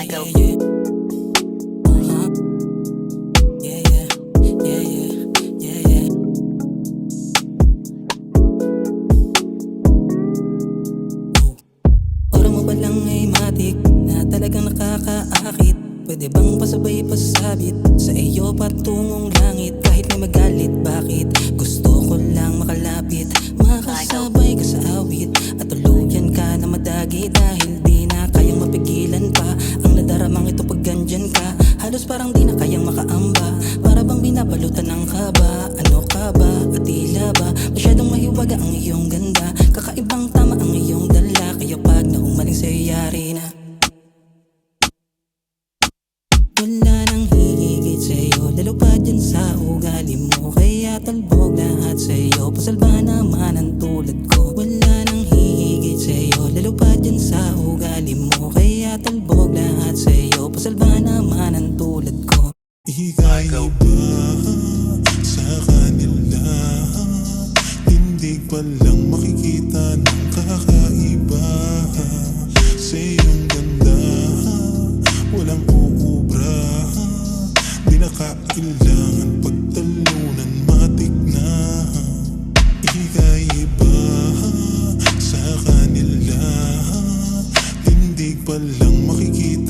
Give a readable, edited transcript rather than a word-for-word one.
Rico. Ora mo ba lang ay matik na talagang nakakaakit? Pwede bang pasabay pasabit sa iyo patungong langit? Kahit may magalit, bakit? Gusto ko lang makalapit, makasabay ka sa awit, at tuluyan ka na madagi dahil di na kayang mapigilan pa ang nadaramang ito pag gandyan ka. Halos parang di na kayang makaamba, para bang binabalutan ng kaba. Ano ka ba at tila ba masyadong mahiwaga ang iyong ganda? Kakaibang tama ang iyong dala, kaya pag naumaling sa'yo yari na. Wala nang hihigit sa'yo, lalo pa dyan sa ugali mo, kaya talbog lahat sa'yo, pasalba naman ang tulad ko. Wala nang hihigit sa'yo, lalo pa dyan sa ugali mo, kaya talbog lahat sa'yo, pasalba naman ang tulad ko. Ikaiba sa kanila, hindi pa lang makikita ng kakaiba. Sa iyong ganda, walang uubra, di na kailangan pagtalunan, matik na. Ikaiba sa kanila, hindi pa lang makikita